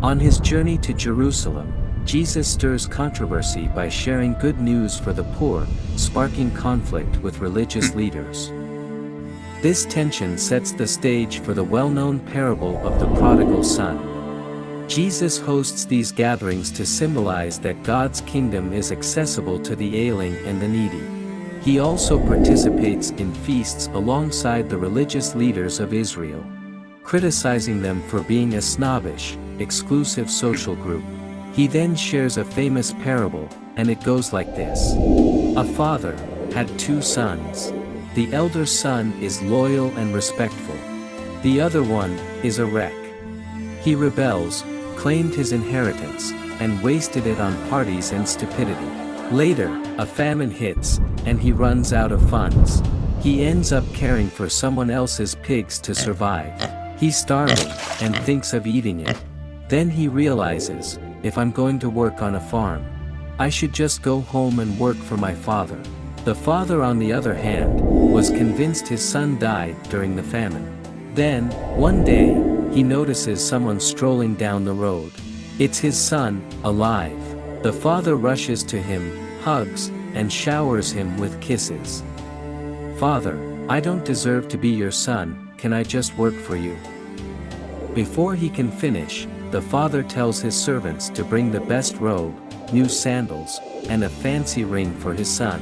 On his journey to Jerusalem, Jesus stirs controversy by sharing good news for the poor, sparking conflict with religious leaders. This tension sets the stage for the well-known parable of the Prodigal Son. Jesus hosts these gatherings to symbolize that God's kingdom is accessible to the ailing and the needy. He also participates in feasts alongside the religious leaders of Israel, criticizing them for being a snobbish, exclusive social group. He then shares a famous parable, and it goes like this. A father had 2 sons. The elder son is loyal and respectful. The other one is a wreck. He rebels, claimed his inheritance, and wasted it on parties and stupidity. Later, a famine hits, and he runs out of funds. He ends up caring for someone else's pigs to survive. He's starving, and thinks of eating it. Then he realizes, if I'm going to work on a farm, I should just go home and work for my father. The father, on the other hand, was convinced his son died during the famine. Then, one day, he notices someone strolling down the road. It's his son, alive. The father rushes to him, hugs, and showers him with kisses. "Father, I don't deserve to be your son, can I just work for you?" Before he can finish, the father tells his servants to bring the best robe, new sandals, and a fancy ring for his son,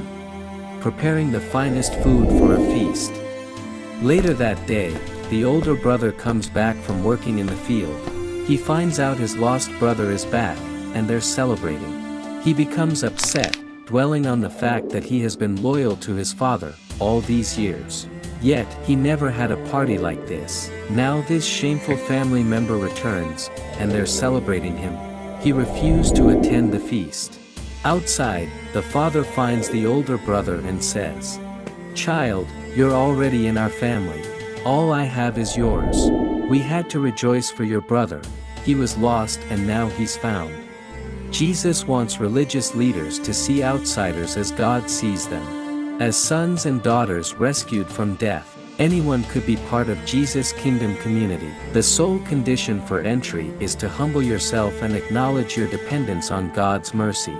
preparing the finest food for a feast. Later that day, the older brother comes back from working in the field. He finds out his lost brother is back, and they're celebrating. He becomes upset, dwelling on the fact that he has been loyal to his father all these years. Yet, he never had a party like this. Now this shameful family member returns, and they're celebrating him. He refused to attend the feast. Outside, the father finds the older brother and says, "Child, you're already in our family. All I have is yours. We had to rejoice for your brother. He was lost and now he's found." Jesus wants religious leaders to see outsiders as God sees them. As sons and daughters rescued from death, anyone could be part of Jesus' kingdom community. The sole condition for entry is to humble yourself and acknowledge your dependence on God's mercy.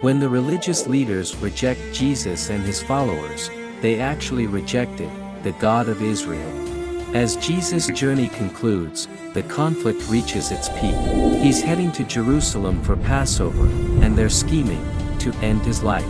When the religious leaders reject Jesus and his followers, they actually rejected the God of Israel. As Jesus' journey concludes, the conflict reaches its peak. He's heading to Jerusalem for Passover, and they're scheming to end his life.